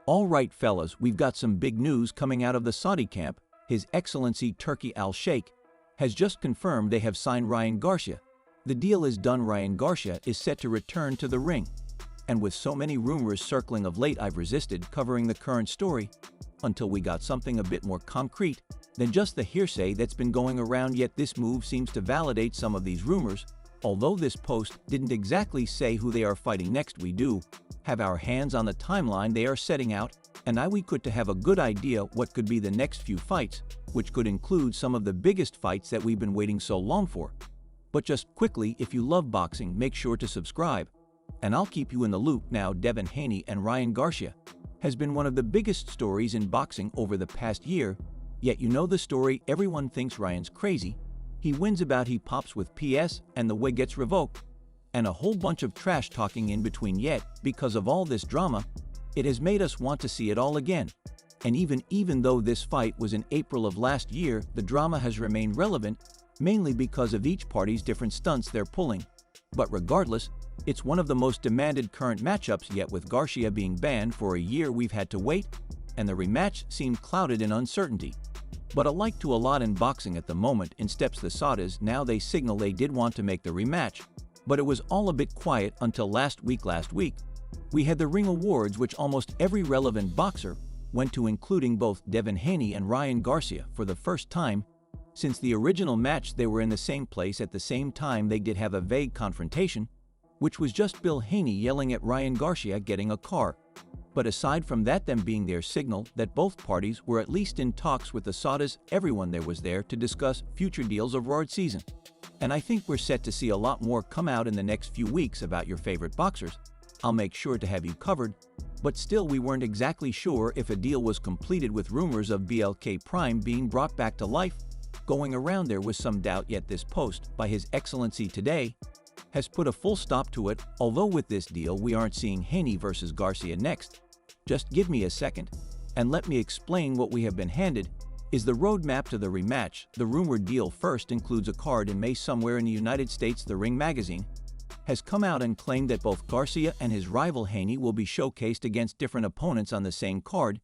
All right, fellas, we've got some big news coming out of the Saudi camp. His Excellency Turki Alalshikh has just confirmed they have signed Ryan Garcia. The deal is done. Ryan Garcia is set to return to the ring. And with so many rumors circling of late, I've resisted covering the current story until we got something a bit more concrete than just the hearsay that's been going around. Yet this move seems to validate some of these rumors. Although this post didn't exactly say who they are fighting next, we do have our hands on the timeline they are setting out, and now we could to have a good idea what could be the next few fights, which could include some of the biggest fights that we've been waiting so long for. But just quickly, if you love boxing, make sure to subscribe, and I'll keep you in the loop. Now, Devin Haney and Ryan Garcia has been one of the biggest stories in boxing over the past year, yet you know the story. Everyone thinks Ryan's crazy. He wins about he pops with PS and the way gets revoked, and a whole bunch of trash talking in between. Yet, because of all this drama, it has made us want to see it all again. And even though this fight was in April of last year, the drama has remained relevant, mainly because of each party's different stunts they're pulling. But regardless, it's one of the most demanded current matchups yet. With Garcia being banned for a year, we've had to wait, and the rematch seemed clouded in uncertainty. But alike to a lot in boxing at the moment, in steps the Saudis. Now they signal they did want to make the rematch, but it was all a bit quiet until last week. We had the Ring Awards, which almost every relevant boxer went to, including both Devin Haney and Ryan Garcia. For the first time since the original match, they were in the same place at the same time. They did have a vague confrontation, which was just Bill Haney yelling at Ryan Garcia getting a car. But aside from that, them being their signal that both parties were at least in talks with the Saudis, everyone there was there to discuss future deals of Roared season. And I think we're set to see a lot more come out in the next few weeks about your favorite boxers. I'll make sure to have you covered, but still we weren't exactly sure if a deal was completed, with rumors of BLK Prime being brought back to life going around. There was some doubt, yet this post by His Excellency today has put a full stop to it. Although with this deal we aren't seeing Haney versus Garcia next. Just give me a second and let me explain what we have been handed is the roadmap to the rematch. The rumored deal first includes a card in May somewhere in the United States. The Ring magazine has come out and claimed that both Garcia and his rival Haney will be showcased against different opponents on the same card.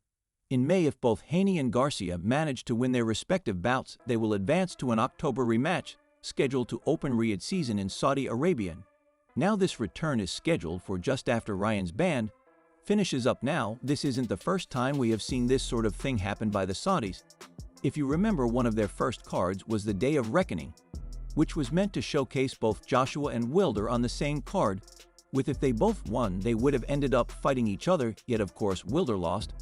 In May, if both Haney and Garcia manage to win their respective bouts, they will advance to an October rematch scheduled to open Riyadh season in Saudi Arabia. Now this return is scheduled for just after Ryan's ban finishes up. Now, this isn't the first time we have seen this sort of thing happen by the Saudis. If you remember, one of their first cards was the Day of Reckoning, which was meant to showcase both Joshua and Wilder on the same card, with if they both won, they would have ended up fighting each other, yet of course Wilder lost,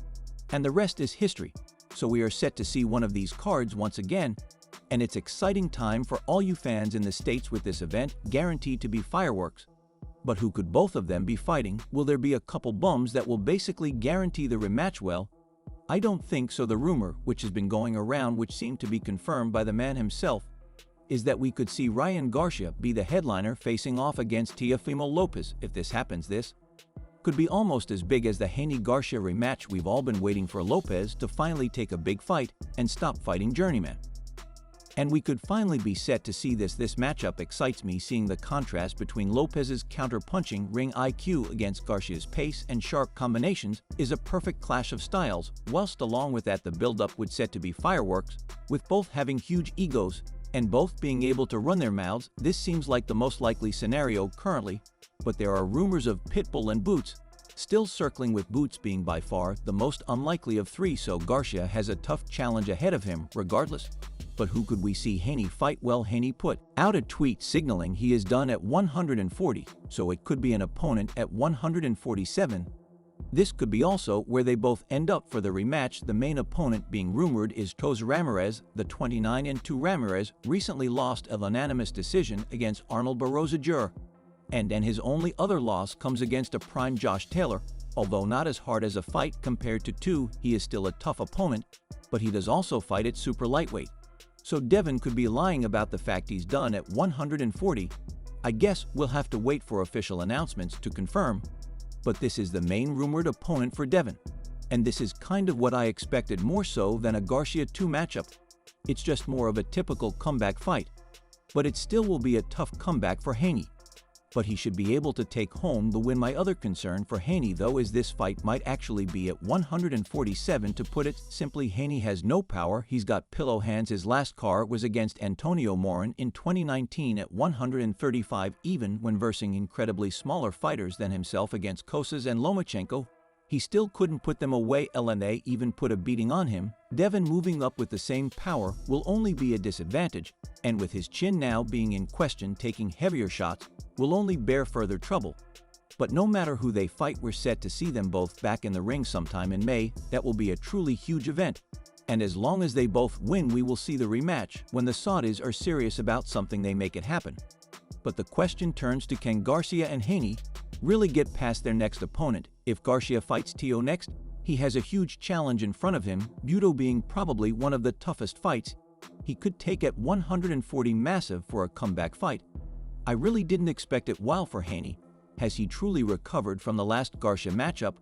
and the rest is history. So we are set to see one of these cards once again, and it's exciting time for all you fans in the States with this event guaranteed to be fireworks. But who could both of them be fighting? Will there be a couple bums that will basically guarantee the rematch? Well, I don't think so. The rumor, which has been going around, which seemed to be confirmed by the man himself, is that we could see Ryan Garcia be the headliner facing off against Teofimo Lopez. If this happens, this could be almost as big as the Haney-Garcia rematch. We've all been waiting for Lopez to finally take a big fight and stop fighting journeyman. And we could finally be set to see this. This matchup excites me. Seeing the contrast between Lopez's counter-punching ring IQ against Garcia's pace and sharp combinations is a perfect clash of styles, whilst along with that the build-up would set to be fireworks, with both having huge egos and both being able to run their mouths. This seems like the most likely scenario currently, but there are rumors of Pitbull and Boots still circling, with Boots being by far the most unlikely of three, so Garcia has a tough challenge ahead of him regardless. But who could we see Haney fight? Well, Haney put out a tweet signaling he is done at 140, so it could be an opponent at 147. This could be also where they both end up for the rematch. The main opponent being rumored is Jose Ramirez. The 29-2 Ramirez recently lost a unanimous decision against Arnold Barroza Jr., and his only other loss comes against a prime Josh Taylor. Although not as hard as a fight compared to two, he is still a tough opponent, but he does also fight at super lightweight. So Devin could be lying about the fact he's done at 140. I guess we'll have to wait for official announcements to confirm, but this is the main rumored opponent for Devin. And this is kind of what I expected, more so than a Garcia 2 matchup. It's just more of a typical comeback fight, but it still will be a tough comeback for Haney. but he should be able to take home the win. My other concern for Haney though is this fight might actually be at 147. To put it simply, Haney has no power, he's got pillow hands. His last car was against Antonio Morin in 2019 at 135. Even when versing incredibly smaller fighters than himself against Kosas and Lomachenko, he still couldn't put them away. LNA even put a beating on him. Devin moving up with the same power will only be a disadvantage, and with his chin now being in question, taking heavier shots will only bear further trouble. But no matter who they fight, we're set to see them both back in the ring sometime in May. That will be a truly huge event. And as long as they both win, we will see the rematch. When the Saudis are serious about something, they make it happen. But the question turns to, can Garcia and Haney really get past their next opponent? If Garcia fights Tio next, he has a huge challenge in front of him, Budo being probably one of the toughest fights he could take at 140. Massive for a comeback fight. I really didn't expect it. While for Haney, has he truly recovered from the last Garcia matchup?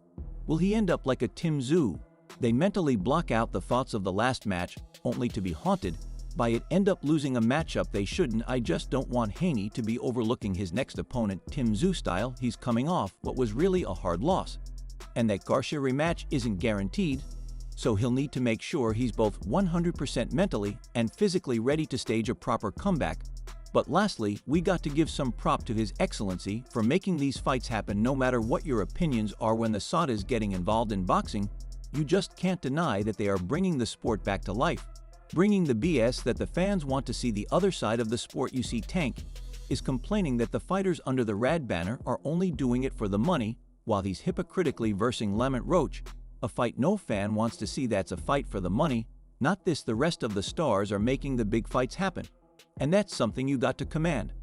Will he end up like a Tim Tszyu? They mentally block out the thoughts of the last match, only to be haunted by it, end up losing a matchup they shouldn't. I just don't want Haney to be overlooking his next opponent Tim Tszyu style. He's coming off what was really a hard loss, and that Garcia rematch isn't guaranteed, so he'll need to make sure he's both 100% mentally and physically ready to stage a proper comeback. But lastly, we got to give some prop to His Excellency for making these fights happen. No matter what your opinions are when the Saudis getting involved in boxing, you just can't deny that they are bringing the sport back to life, bringing the BS that the fans want to see. The other side of the sport, you see, Tank is complaining that the fighters under the Rad banner are only doing it for the money, while he's hypocritically versing Lamont Roach, a fight no fan wants to see. That's a fight for the money, not this. The rest of the stars are making the big fights happen, and that's something you got to command.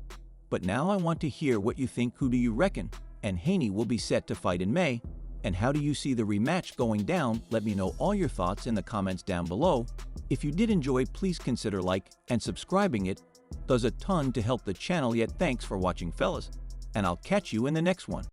But now I want to hear what you think. Who do you reckon and Haney will be set to fight in May? And how do you see the rematch going down? Let me know all your thoughts in the comments down below. If you did enjoy, please consider like and subscribing. It does a ton to help the channel. Yet thanks for watching, fellas, and I'll catch you in the next one.